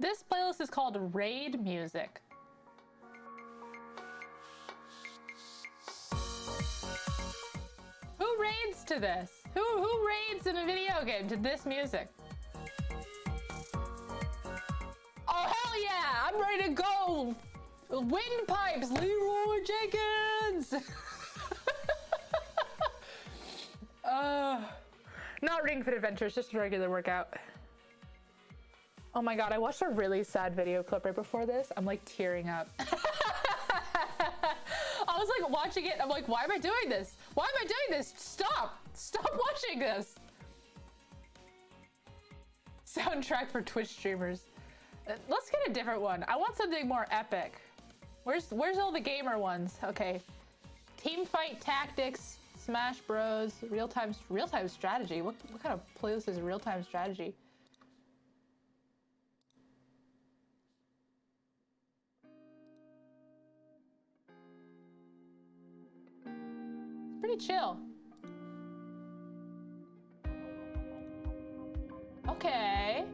This playlist is called Raid Music. Who raids to this? Who raids in a video game to this music? Oh hell yeah! I'm ready to go! Windpipes, Leroy Jenkins! Not Ring Fit Adventures, just a regular workout. Oh my god, I watched a really sad video clip right before this. I'm like tearing up. I was like watching it, I'm like, why am I doing this? Why am I doing this? Stop! Stop watching this! Soundtrack for Twitch streamers. Let's get a different one. I want something more epic. Where's all the gamer ones? Okay. Team fight tactics, Smash Bros, real-time strategy. What kind of playlist is real-time strategy? It's pretty chill. Okay.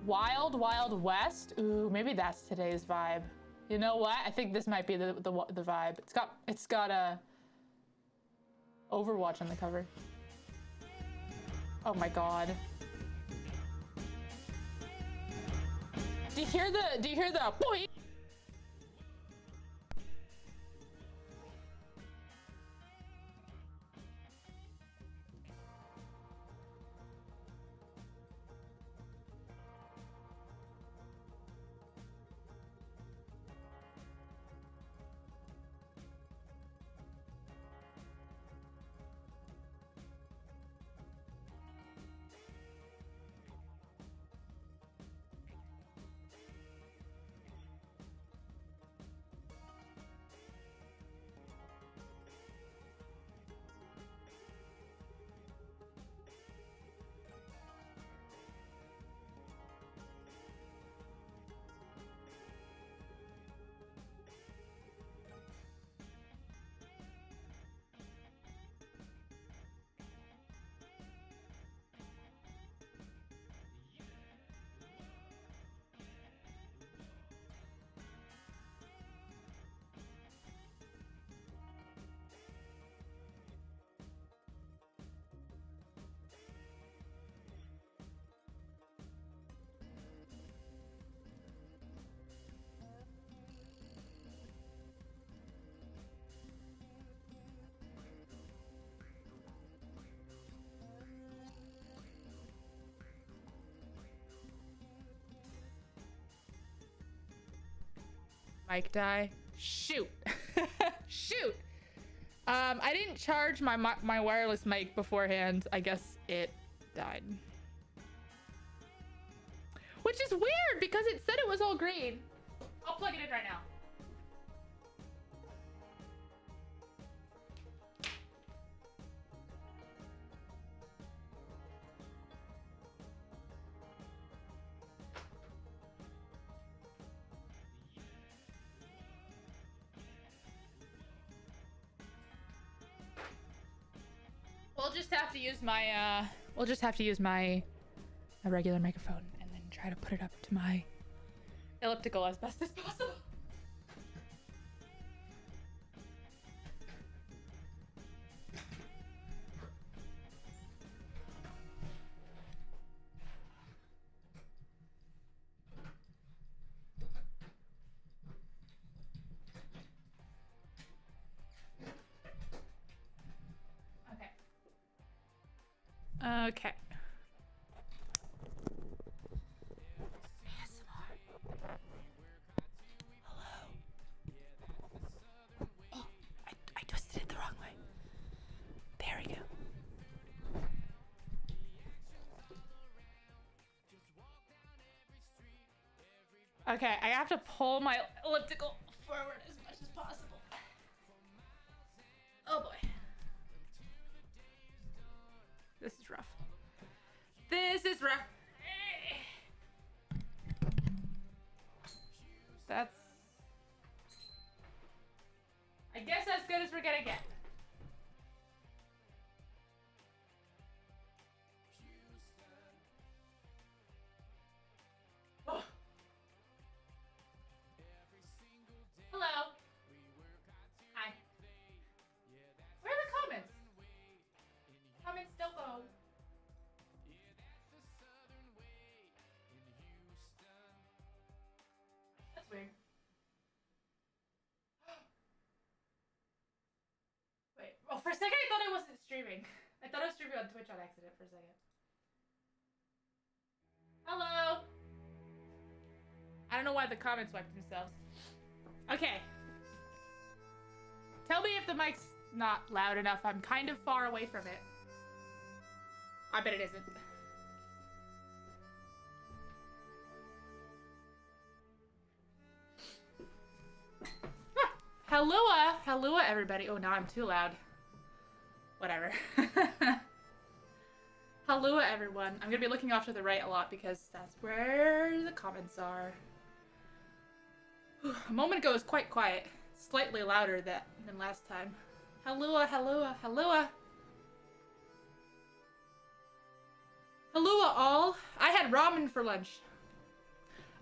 Wild Wild West. Ooh, maybe that's today's vibe. You know what? I think this might be the vibe. It's got a Overwatch on the cover. Oh my god. Do you hear the boing? Mic die. Shoot. Shoot. I didn't charge my wireless mic beforehand. I guess it died. Which is weird because it said it was all green. I'll plug it in right now. We'll just have to use my regular microphone and then try to put it up to my elliptical as best as possible. Okay. ASMR. Hello. Oh, I twisted it the wrong way. There we go. Okay, I have to pull my elliptical forward as much as possible. Oh boy. This is rough. This is rough. That's a second I thought I wasn't streaming. I thought I was streaming on Twitch on accident for a second. Hello! I don't know why the comments wiped themselves. Okay. Tell me if the mic's not loud enough. I'm kind of far away from it. I bet it isn't. Hello, hello, everybody. Oh, now I'm too loud. Whatever. Hello, everyone. I'm gonna be looking off to the right a lot because that's where the comments are. A moment ago it was quite quiet. Slightly louder than last time. Hello, hello, hello. Hello, all. I had ramen for lunch.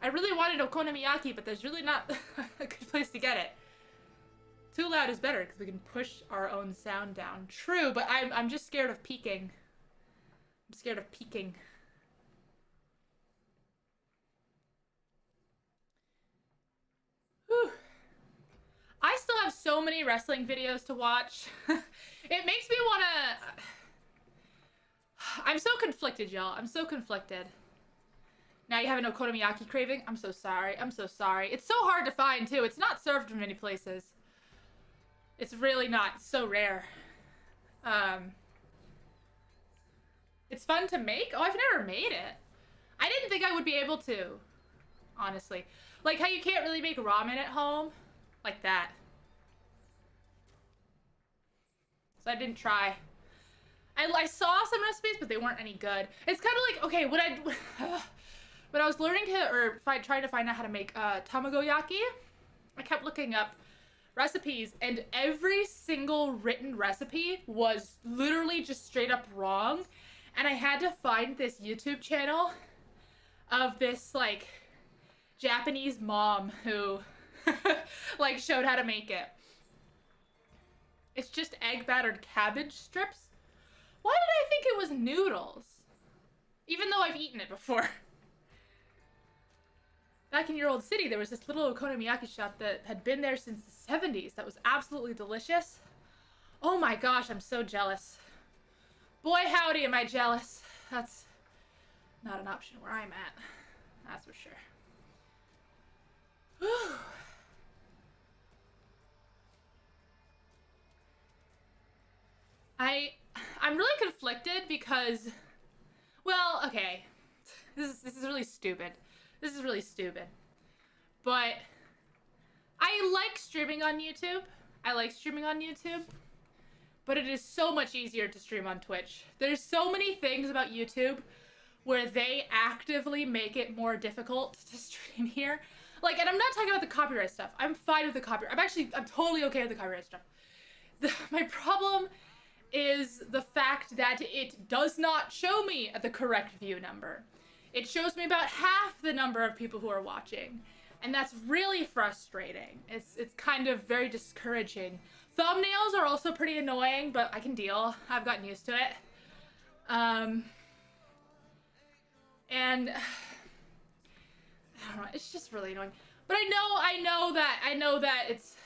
I really wanted okonomiyaki, but there's really not a good place to get it. Too loud is better because we can push our own sound down. True, but I'm just scared of peaking. I'm scared of peaking. Whew. I still have so many wrestling videos to watch. It makes me wanna... I'm so conflicted, y'all. I'm so conflicted. Now you have an okonomiyaki craving? I'm so sorry. I'm so sorry. It's so hard to find, too. It's not served in many places. It's really not. It's so rare. It's fun to make? Oh, I've never made it. I didn't think I would be able to, honestly. Like how you can't really make ramen at home. Like that. So I didn't try. I saw some recipes, but they weren't any good. It's kind of like, okay, when I was learning to, or trying to find out how to make tamagoyaki, I kept looking up recipes, and every single written recipe was literally just straight up wrong. And I had to find this YouTube channel of this, like, Japanese mom who, like, showed how to make it. It's just egg-battered cabbage strips. Why did I think it was noodles? Even though I've eaten it before. Back in your old city, there was this little okonomiyaki shop that had been there since the 70s that was absolutely delicious. Oh my gosh, I'm so jealous. Boy, howdy, am I jealous. That's not an option where I'm at. That's for sure. Whew. I'm really conflicted because, well, okay. This is really stupid. This is really stupid. But I like streaming on YouTube. I like streaming on YouTube. But it is so much easier to stream on Twitch. There's so many things about YouTube where they actively make it more difficult to stream here. Like, and I'm not talking about the copyright stuff. I'm fine with the copyright. I'm totally okay with the copyright stuff. My problem is the fact that it does not show me the correct view number. It shows me about half the number of people who are watching. And that's really frustrating. It's kind of very discouraging. Thumbnails are also pretty annoying, but I can deal. I've gotten used to it. And I don't know, it's just really annoying. But I know that it's,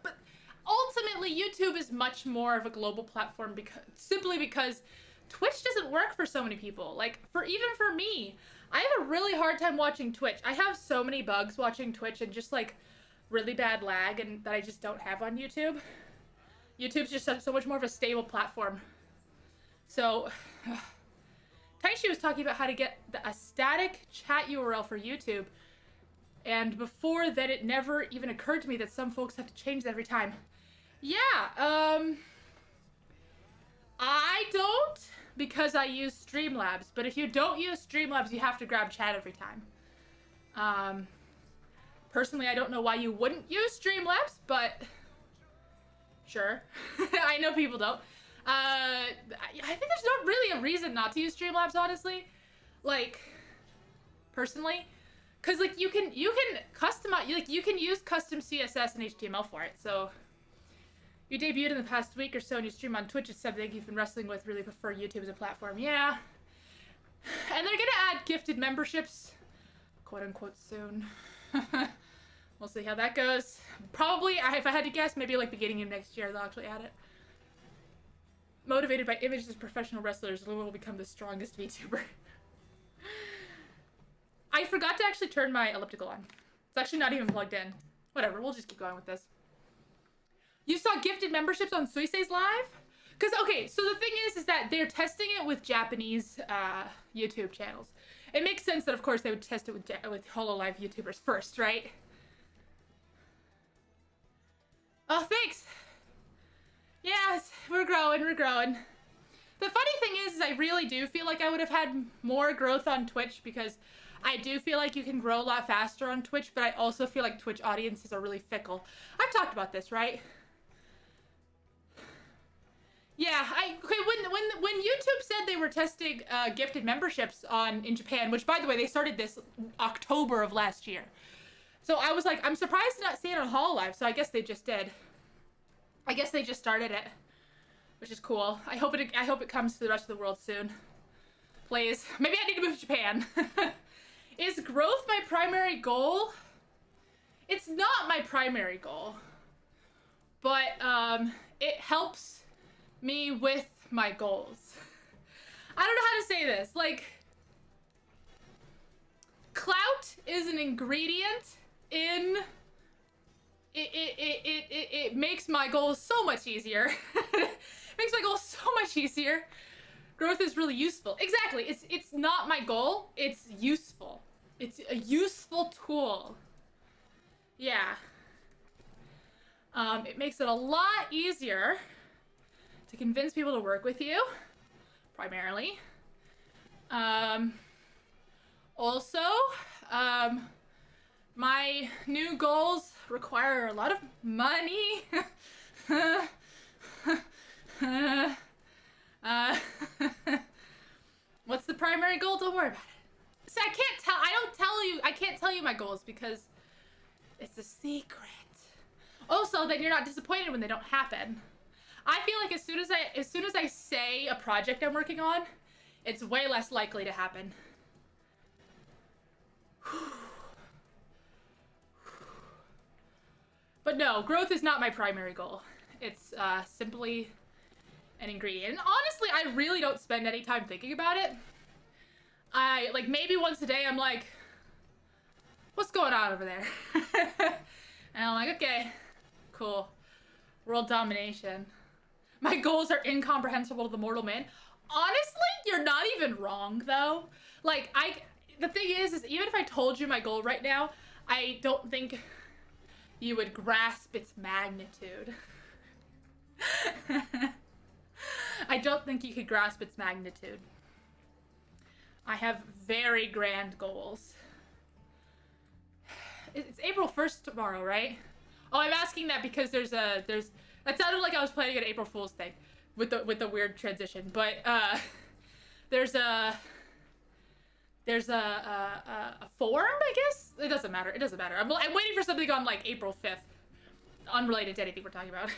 but ultimately YouTube is much more of a global platform simply because Twitch doesn't work for so many people. Like, even for me, I have a really hard time watching Twitch. I have so many bugs watching Twitch and just like really bad lag and that I just don't have on YouTube. YouTube's just so much more of a stable platform. So, Taishi was talking about how to get a static chat URL for YouTube. And before that, it never even occurred to me that some folks have to change that every time. Yeah, I don't, because I use Streamlabs. But if you don't use Streamlabs, you have to grab chat every time. Personally, I don't know why you wouldn't use Streamlabs, but sure. I know people don't. I think there's not really a reason not to use Streamlabs, honestly. Like, personally. Because, like, you can customize, like, you can use custom CSS and HTML for it, so. You debuted in the past week or so and you stream on Twitch. It's something you've been wrestling with. Really prefer YouTube as a platform. Yeah. And they're gonna add gifted memberships, quote unquote, soon. We'll see how that goes. Probably, if I had to guess, maybe like beginning of next year they'll actually add it. motivated by images of professional wrestlers, Lua will become the strongest VTuber. I forgot to actually turn my elliptical on. It's actually not even plugged in. Whatever, we'll just keep going with this. You saw gifted memberships on Suisei's live? Because, okay, so the thing is that they're testing it with Japanese YouTube channels. It makes sense that, of course, they would test it with HoloLive YouTubers first, right? Oh, thanks. Yes, we're growing, we're growing. The funny thing is I really do feel like I would have had more growth on Twitch because I do feel like you can grow a lot faster on Twitch, but I also feel like Twitch audiences are really fickle. I've talked about this, right? Yeah, when YouTube said they were testing gifted memberships in Japan, which by the way, they started this October of last year. So I was like, I'm surprised to not see it on HoloLive, so I guess they just did. I guess they just started it, which is cool. I hope it comes to the rest of the world soon. Please. Maybe I need to move to Japan. Is growth my primary goal? It's not my primary goal. But it helps me with my goals. I don't know how to say this. Like, clout is an ingredient in it makes my goals so much easier. It makes my goals so much easier. Growth is really useful. Exactly. It's not my goal. It's useful. It's a useful tool. Yeah. It makes it a lot easier to convince people to work with you, primarily. Also, my new goals require a lot of money. What's the primary goal? Don't worry about it. See, I can't tell you my goals because it's a secret. Also, then you're not disappointed when they don't happen. I feel like as soon as I say a project I'm working on, it's way less likely to happen. But no, growth is not my primary goal. It's simply an ingredient. And honestly, I really don't spend any time thinking about it. Like, maybe once a day I'm like, what's going on over there? And I'm like, okay, cool. World domination. My goals are incomprehensible to the mortal man. Honestly, you're not even wrong, though. Like, the thing is even if I told you my goal right now, I don't think you would grasp its magnitude. I don't think you could grasp its magnitude. I have very grand goals. It's April 1st tomorrow, right? Oh, I'm asking that because that sounded like I was planning an April Fool's thing with the weird transition, but there's a forum, I guess? It doesn't matter. It doesn't matter. I'm waiting for something on like April 5th, unrelated to anything we're talking about.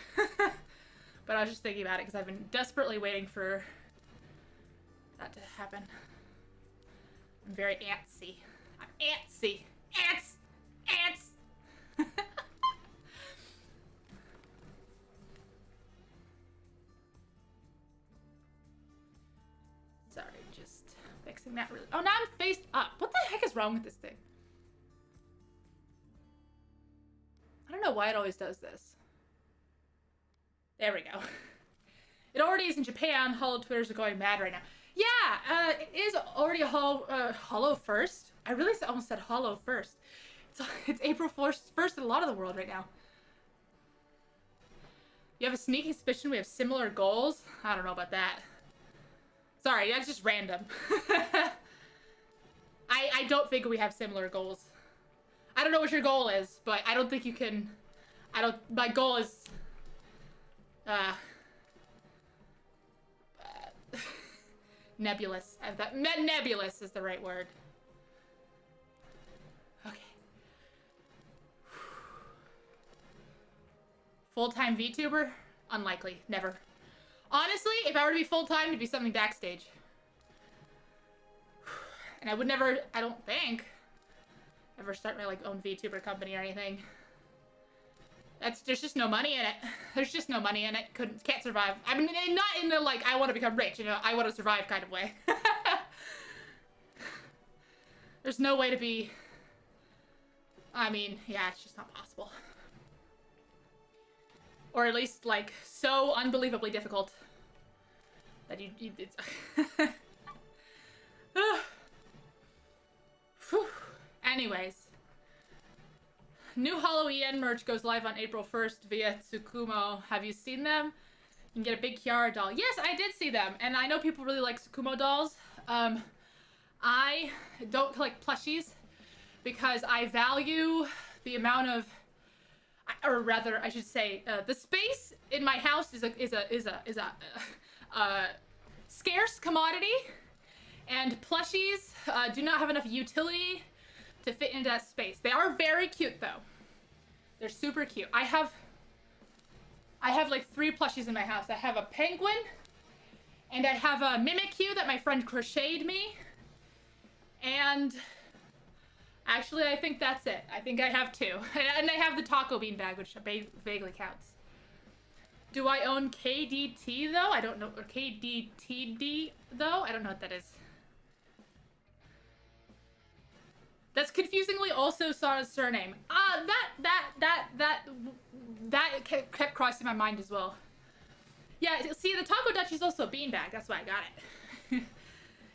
But I was just thinking about it because I've been desperately waiting for that to happen. I'm very antsy. I'm antsy. Ants! Ants! Sorry, just fixing that really. Oh, now I'm faced up. What the heck is wrong with this thing? I don't know why it always does this. There we go. It already is in Japan. Holo Twitters are going mad right now. Yeah, it is already a Holo 1st. I really almost said Holo 1st. It's April 1st in a lot of the world right now. You have a sneaking suspicion we have similar goals? I don't know about that. Sorry, that's just random. I don't think we have similar goals. I don't know what your goal is, but I don't think you can... My goal is... nebulous. Nebulous is the right word. Okay. Full-time VTuber? Unlikely. Never. Honestly, if I were to be full-time, it'd be something backstage. And I would never, I don't think, ever start my like own VTuber company or anything. There's just no money in it. There's just no money in it. Can't survive. I mean, not in the like I want to become rich, you know, I want to survive kind of way. There's no way to be. I mean, yeah, it's just not possible. Or at least like so unbelievably difficult that it's. Anyways. New Halloween merch goes live on April 1st via Tsukumo. Have you seen them? You can get a big Kiara doll. Yes, I did see them. And I know people really like Tsukumo dolls. I don't collect plushies because I value the amount of, or rather, I should say, the space in my house is a scarce commodity, and plushies do not have enough utility to fit into that space. They are very cute though. They're super cute. I have like 3 plushies in my house. I have a penguin, and I have a Mimikyu that my friend crocheted me. And actually, I think that's it. I think I have 2. And I have the taco bean bag, which vaguely counts. Do I own KDT though? I don't know. Or KDTD though? I don't know what that is. That's confusingly also Sara's surname. That kept crossing my mind as well. Yeah, see, the Taco Dutch is also a beanbag. That's why I got it.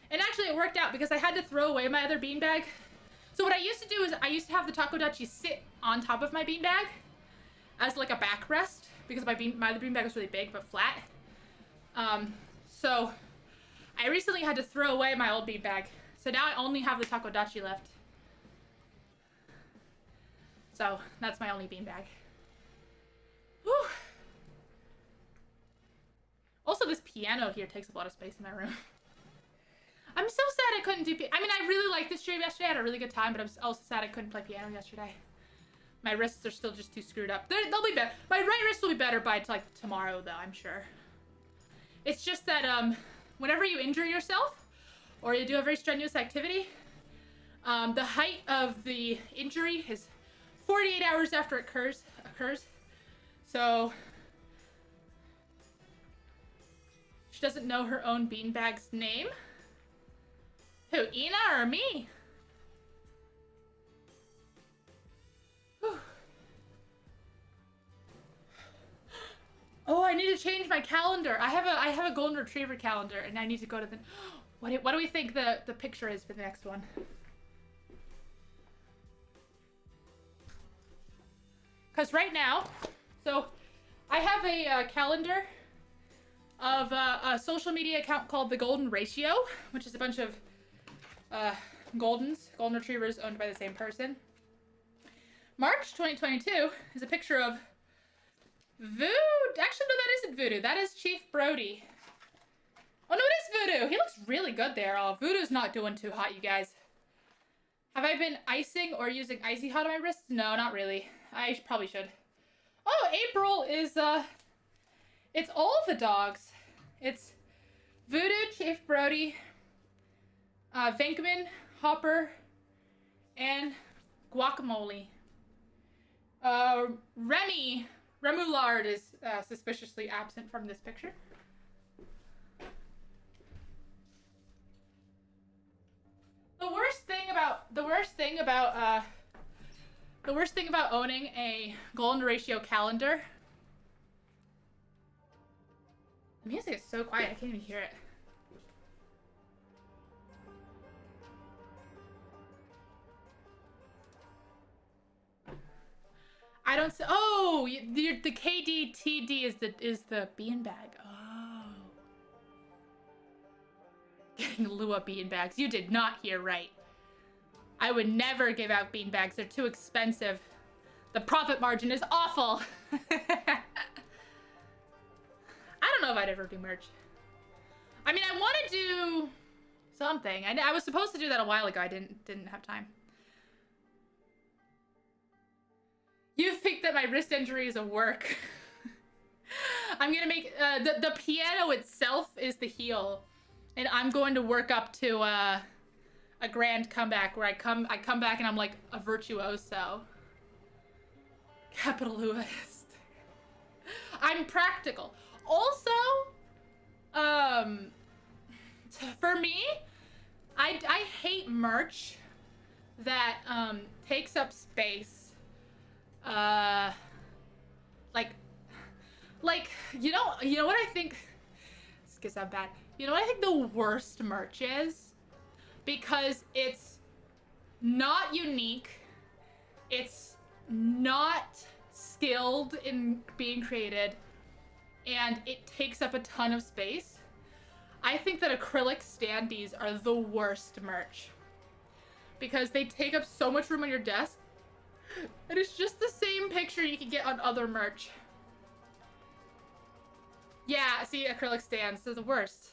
And actually, it worked out because I had to throw away my other beanbag. So what I used to do is I used to have the Taco Dutchie sit on top of my beanbag as like a backrest because my other beanbag was really big but flat. So I recently had to throw away my old beanbag. So now I only have the Taco Dutchie left. So that's my only beanbag. Whew. Also, this piano here takes up a lot of space in my room. I'm so sad I couldn't do I mean, I really liked this stream yesterday. I had a really good time, but I'm also sad I couldn't play piano yesterday. My wrists are still just too screwed up. They'll be better. My right wrist will be better by like tomorrow, though, I'm sure. It's just that whenever you injure yourself or you do a very strenuous activity, the height of the injury is 48 hours after it occurs. So she doesn't know her own beanbag's name. Who, Ina or me? Whew. Oh, I need to change my calendar. I have a golden retriever calendar, and I need to go to the. What do we think the picture is for the next one? Because right now, so I have a calendar of a social media account called The Golden Ratio, which is a bunch of golden retrievers owned by the same person. March 2022 is a picture of Voodoo. Actually, no, that isn't Voodoo. That is Chief Brody. Oh, no, it is Voodoo. He looks really good there. Oh, Voodoo's not doing too hot, you guys. Have I been icing or using icy hot on my wrists? No, not really. I probably should. Oh, April is, it's all the dogs. It's Voodoo, Chief Brody, Venkman, Hopper, and Guacamole. Remoulard is suspiciously absent from this picture. The worst thing about owning a golden ratio calendar. The music is so quiet, I can't even hear it. I don't say. Oh, the KDTD is the beanbag. Oh, getting Lua beanbags. You did not hear right. I would never give out beanbags. They're too expensive. The profit margin is awful. I don't know if I'd ever do merch. I mean, I want to do something. I was supposed to do that a while ago. I didn't have time. You think that my wrist injury is a work. I'm gonna make the piano itself is the heel, and I'm going to work up to a grand comeback where I come back and I'm like a virtuoso. Capital Lewis. I'm practical. Also, for me, I hate merch that takes up space. Like you know what I think. This gets sound bad. You know what I think the worst merch is, because it's not unique. It's not skilled in being created, and it takes up a ton of space. I think that acrylic standees are the worst merch, because they take up so much room on your desk, and it's just the same picture you can get on other merch. Yeah, see, acrylic stands are the worst.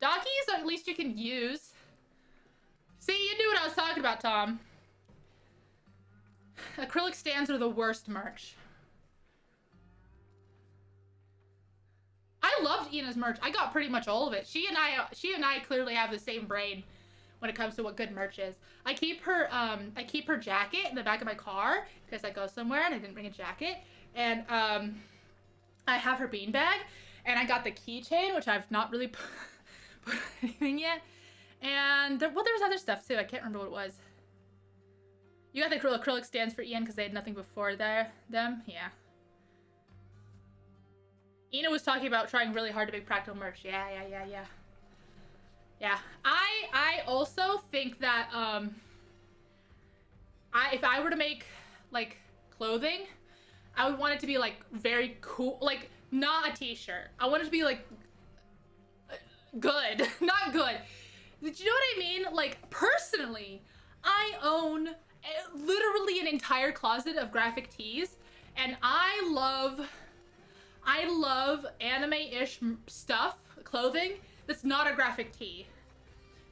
Doggies, at least you can use. See, you knew what I was talking about, Tom. Acrylic stands are the worst merch. I loved Ina's merch. I got pretty much all of it. She and I clearly have the same brain when it comes to what good merch is. I keep her jacket in the back of my car because I go somewhere and I didn't bring a jacket. And I have her beanbag, and I got the keychain, which I've not really put anything yet. And well, there was other stuff too. I can't remember what it was. You got the acrylic stands for Ian because they had nothing before them. Yeah. Ina was talking about trying really hard to make practical merch. Yeah. I also think that if I were to make like clothing, I would want it to be like very cool, like not a t-shirt. I want it to be like good, not good. Did you know what I mean? Like personally, I own literally an entire closet of graphic tees, and I love anime-ish stuff, clothing that's not a graphic tee.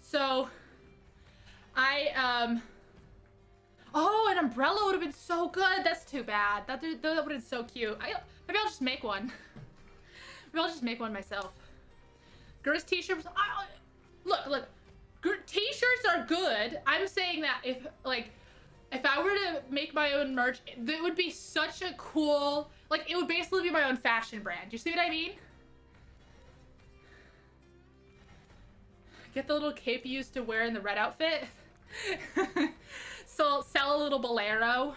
So oh, an umbrella would have been so good. That's too bad. That would have been so cute. Maybe I'll just make one. Maybe I'll just make one myself. Girls t-shirts. Look. T-shirts are good. I'm saying that if I were to make my own merch, it would be such a cool, like, it would basically be my own fashion brand. You see what I mean? Get the little cape you used to wear in the red outfit. So sell a little bolero.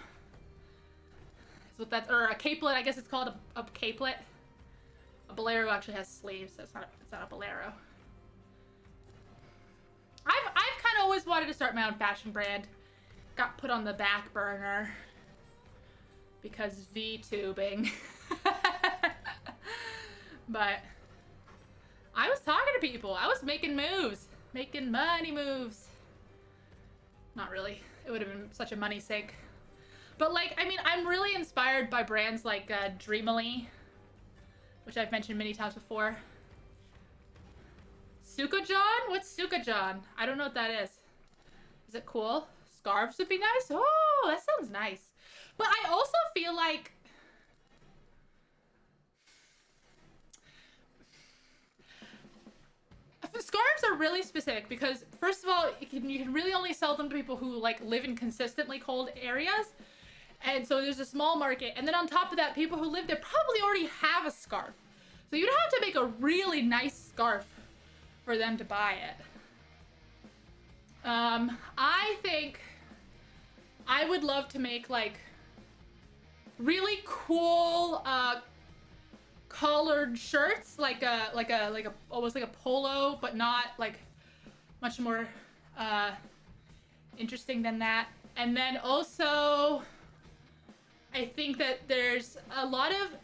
Is what that's, or a capelet. I guess it's called a capelet. A bolero actually has sleeves, so it's not a bolero. I've kind of always wanted to start my own fashion brand. Got put on the back burner because VTubing. But I was talking to people. I was making moves, making money moves. Not really. It would have been such a money sink. But like, I mean, I'm really inspired by brands like Dreamily, which I've mentioned many times before. Sukajon? What's Sukajon? I don't know what that is. Is it cool? Scarves would be nice? Oh, that sounds nice. But I also feel like scarves are really specific because, first of all, you can really only sell them to people who like live in consistently cold areas, and so there's a small market. And then on top of that, people who live there probably already have a scarf, so you'd have to make a really nice scarf for them to buy it. I think I would love to make like really cool collared shirts, like almost like a polo, but not like much more interesting than that. And then also I think that there's a lot of,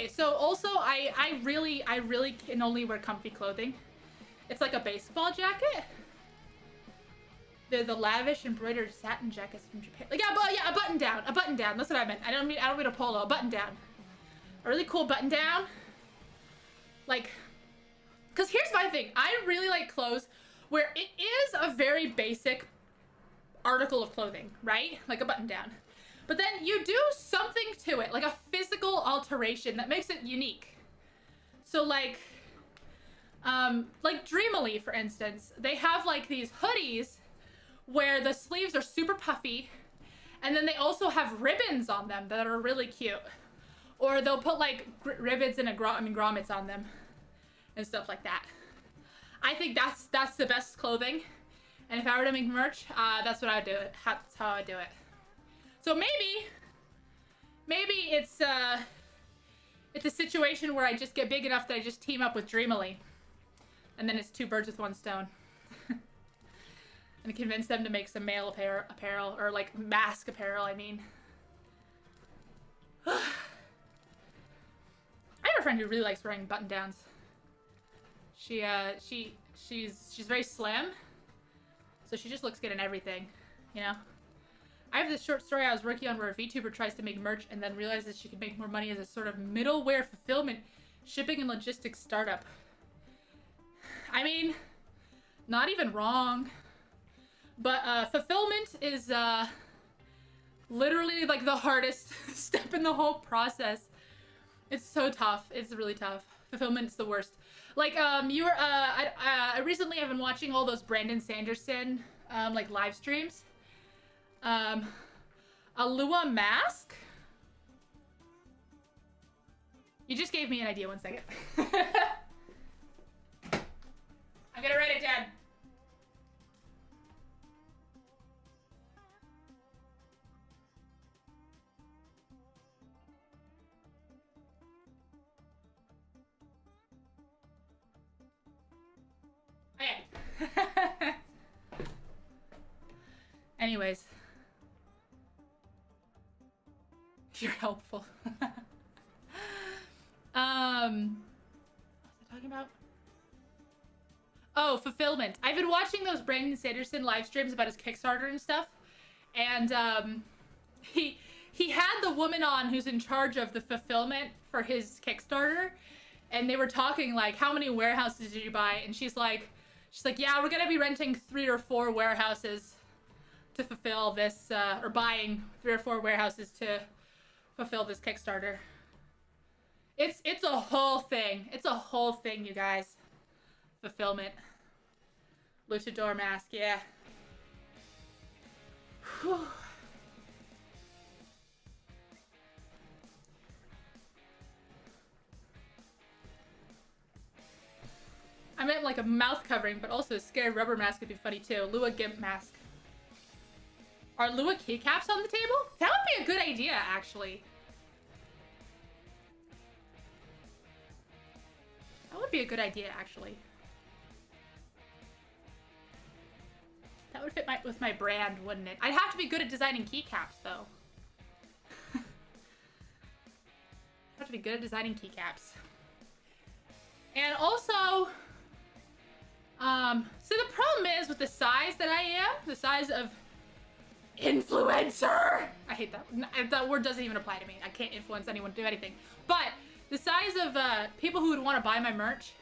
so also I really can only wear comfy clothing. It's like a baseball jacket. They're the lavish embroidered satin jackets from Japan. Like, yeah, a button down. That's what I meant. I don't mean a polo. A button down. A really cool button down. Like, because here's my thing. I really like clothes where it is a very basic article of clothing, right? Like a button down. But then you do something to it, like a physical alteration that makes it unique. So like Dreamily, for instance, they have like these hoodies where the sleeves are super puffy, and then they also have ribbons on them that are really cute. Or they'll put like rivets and grommets on them and stuff like that. I think that's the best clothing. And if I were to make merch, that's what I would do. That's how I do it. So maybe it's a situation where I just get big enough that I just team up with Dreamily, and then it's 2 birds with 1 stone. And convince them to make some male apparel or like mask apparel. I mean, I have a friend who really likes wearing button downs. She's very slim, so she just looks good in everything, you know. I have this short story I was working on where a VTuber tries to make merch and then realizes she could make more money as a sort of middleware fulfillment, shipping and logistics startup. I mean, not even wrong. But fulfillment is literally like the hardest step in the whole process. It's so tough. It's really tough. Fulfillment's the worst. Like I recently have been watching all those Brandon Sanderson like live streams. A Lua mask. You just gave me an idea. 1 second. I'm gonna write it down. Okay. Anyways. You're helpful. What was I talking about? Oh, fulfillment. I've been watching those Brandon Sanderson live streams about his Kickstarter and stuff. And he had the woman on who's in charge of the fulfillment for his Kickstarter. And they were talking like, how many warehouses did you buy? And she's like, yeah, we're gonna be renting 3 or 4 warehouses to fulfill this, or buying 3 or 4 warehouses to fulfill this Kickstarter. It's a whole thing. It's a whole thing, you guys. Fulfillment. Luchador mask, yeah. Whew. I meant like a mouth covering, but also a scary rubber mask would be funny too. Lua Gimp mask. Are Lua keycaps on the table? That would be a good idea, actually. That would be a good idea, actually. That would fit with my brand, wouldn't it? I'd have to be good at designing keycaps, though. I'd have to be good at designing keycaps. And also, so the problem is with the size that I am, the size of influencer. I hate that. That word doesn't even apply to me. I can't influence anyone to do anything. But the size of people who would want to buy my merch,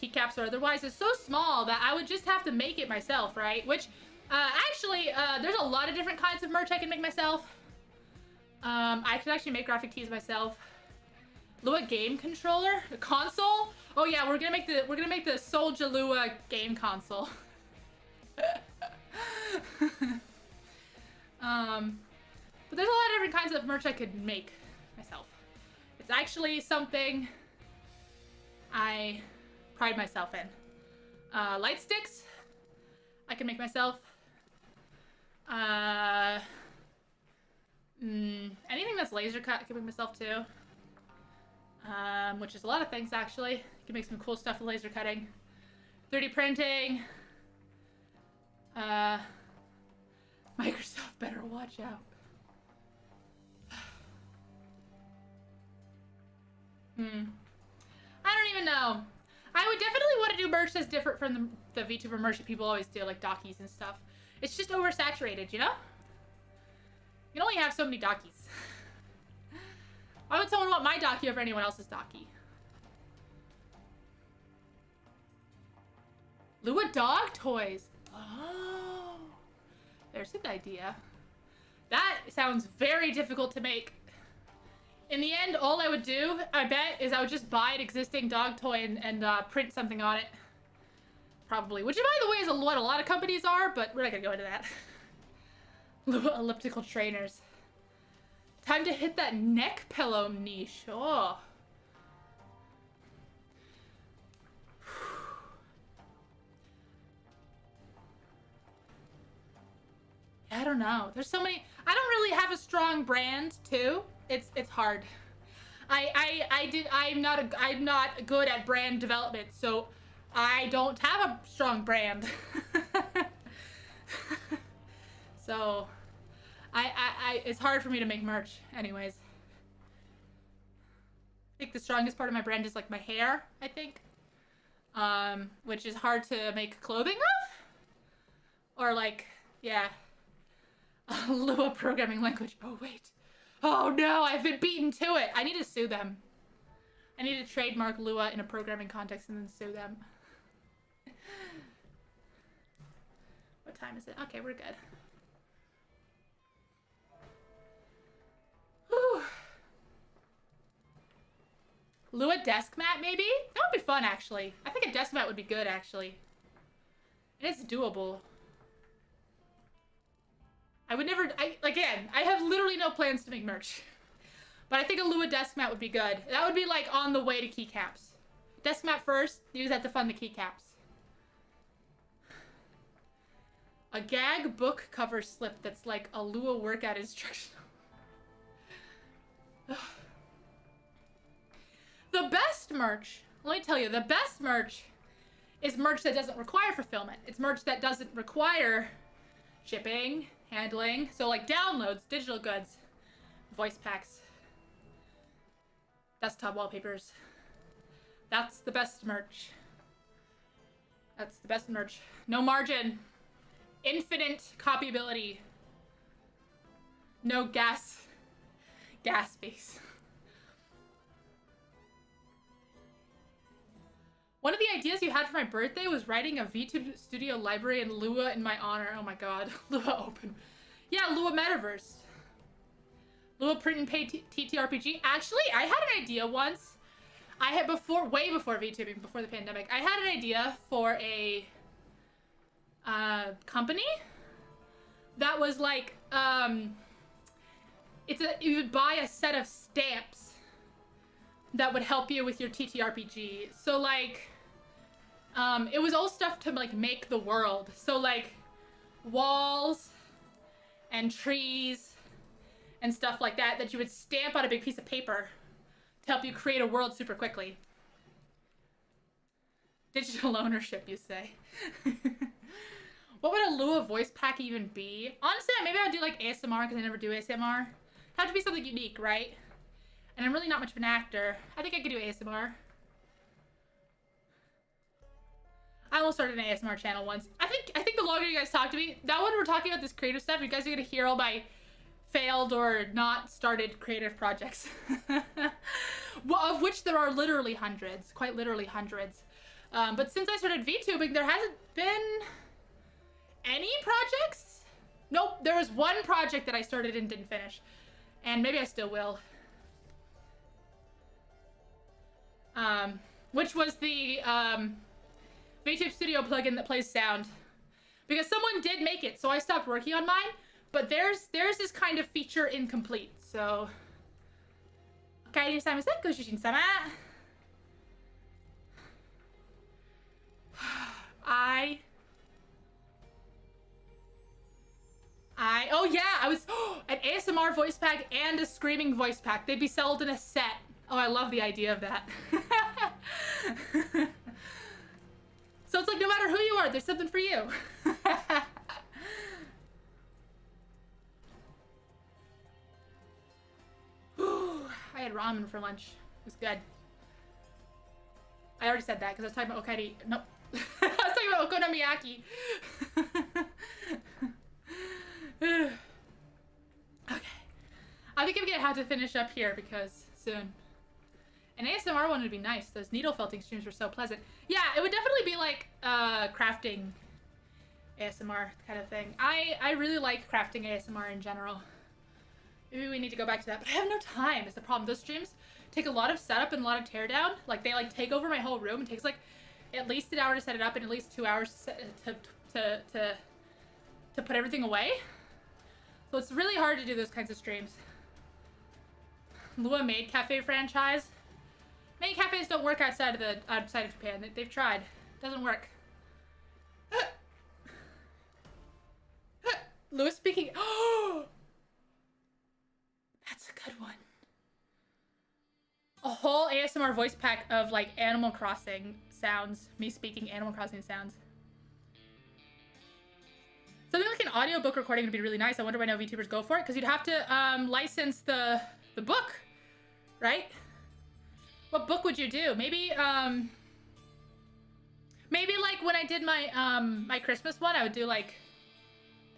keycaps or otherwise, is so small that I would just have to make it myself, right? Which, actually, there's a lot of different kinds of merch I can make myself. I could actually make graphic tees myself. Lua game controller, a console. Oh yeah, we're gonna make the Soulja Lua game console. But there's a lot of different kinds of merch I could make myself. It's actually something I pride myself in. Light sticks, I can make myself. Anything that's laser cut, I can make myself too. Which is a lot of things actually. You can make some cool stuff with laser cutting. 3D printing. Microsoft better watch out. I don't even know. I would definitely want to do merch that's different from the VTuber merch that people always do, like dockies and stuff. It's just oversaturated, you know? You can only have so many dockies. Why would someone want my docky over anyone else's docky? Lua dog toys. Oh, there's an idea. That sounds very difficult to make. In the end, all I would do, I bet, is I would just buy an existing dog toy and print something on it. Probably. Which, by the way, is what a lot of companies are, but we're not gonna go into that. Lua elliptical trainers. Time to hit that neck pillow niche. Oh. I don't know. There's so many. I don't really have a strong brand too. It's hard. I'm not good at brand development, so I don't have a strong brand. So it's hard for me to make merch anyways. I think the strongest part of my brand is like my hair, I think. Which is hard to make clothing of. Or like, yeah. Lua programming language. Oh wait. Oh no, I've been beaten to it. I need to sue them. I need to trademark Lua in a programming context and then sue them. What time is it? Okay, we're good. Whew. Lua desk mat, maybe? That would be fun, actually. I think a desk mat would be good, actually. And it's doable. I would never, again, I have literally no plans to make merch. But I think a Lua desk mat would be good. That would be like on the way to keycaps. Desk mat first, use that to fund the keycaps. A gag book cover slip that's like a Lua workout instruction. The best merch, let me tell you, the best merch is merch that doesn't require fulfillment. It's merch that doesn't require shipping, handling. So like downloads, digital goods, voice packs, desktop wallpapers. That's the best merch. That's the best merch. No margin. Infinite copyability. No gas fees. One of the ideas you had for my birthday was writing a VTuber studio library in Lua in my honor. Oh my god. Lua open. Yeah, Lua Metaverse. Lua print and pay TTRPG. Actually, I had an idea once. I had way before VTubing, before the pandemic, I had an idea for a company that was like, you would buy a set of stamps that would help you with your TTRPG. So like, it was all stuff to like make the world. So like walls and trees and stuff like that you would stamp on a big piece of paper to help you create a world super quickly. Digital ownership, you say. What would a Lua voice pack even be? Honestly, maybe I would do like ASMR because I never do ASMR. It'd have to be something unique, right? And I'm really not much of an actor. I think I could do ASMR. I almost started an ASMR channel once. I think the longer you guys talk to me, that when we're talking about this creative stuff, you guys are gonna hear all my failed or not started creative projects. Well, of which there are literally hundreds, quite literally hundreds. But since I started VTubing, there hasn't been any projects. Nope, there was one project that I started and didn't finish. And maybe I still will. Which was the VTube Studio plugin that plays sound. Because someone did make it, so I stopped working on mine. But theirs is kind of feature incomplete, so. Okaeri-sama sen goshushin-sama. Oh yeah, I was, an ASMR voice pack and a screaming voice pack. They'd be sold in a set. Oh, I love the idea of that. So it's like, no matter who you are, there's something for you. I had ramen for lunch. It was good. I already said that because I was talking about Okaeri. Nope. I was talking about Okonomiyaki. Okay. I think I'm gonna have to finish up here because soon. An ASMR one would be nice. Those needle felting streams were so pleasant. Yeah, it would definitely be like crafting ASMR kind of thing. I really like crafting ASMR in general. Maybe we need to go back to that, but I have no time is the problem. Those streams take a lot of setup and a lot of teardown. Like they like take over my whole room. It takes like at least an hour to set it up and at least 2 hours to put everything away. So it's really hard to do those kinds of streams. Lua Maid Cafe franchise. Maid cafes don't work outside of Japan. They've tried. Doesn't work. Lewis speaking. Oh, that's a good one. A whole ASMR voice pack of like Animal Crossing sounds. Me speaking Animal Crossing sounds. Something like an audiobook recording would be really nice. I wonder why no VTubers go for it, because you'd have to license the book, right? What book would you do? Maybe maybe like when I did my my Christmas one, I would do like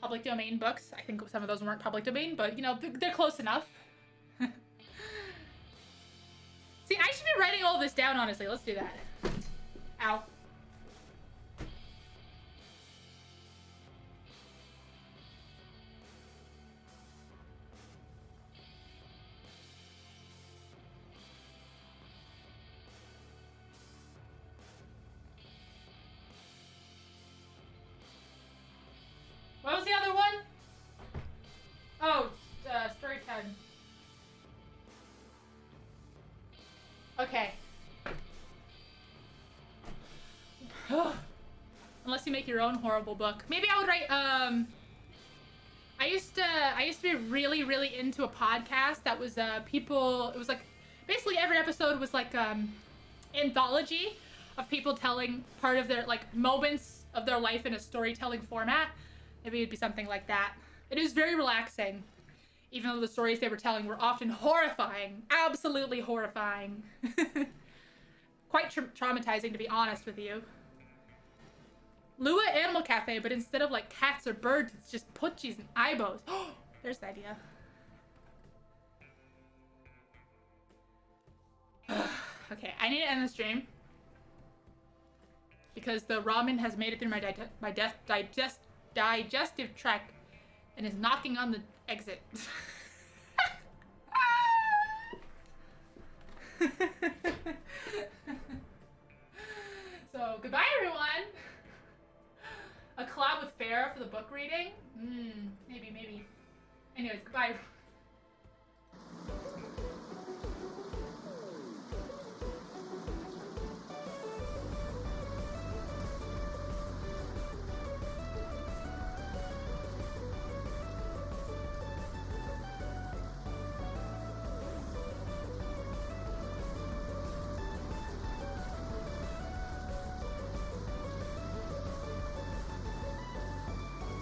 public domain books. I think some of those weren't public domain, but you know, they're close enough. See, I should be writing all this down, honestly. Let's do that. Ow. What was the other one? Oh, story time. Okay. Unless you make your own horrible book. Maybe I would write, I used to be really, really into a podcast that was, people, it was like, basically every episode was like, anthology of people telling part of their, like, moments of their life in a storytelling format. Maybe it'd be something like that. It is very relaxing, even though the stories they were telling were often horrifying. Absolutely horrifying. Quite traumatizing, to be honest with you. Lua Animal Cafe, but instead of like cats or birds, it's just putchis and aibos. Oh, there's the idea. Okay, I need to end the stream because the ramen has made it through my digestive tract and is knocking on the exit. So, goodbye everyone! A collab with Farrah for the book reading? Maybe. Anyways, goodbye.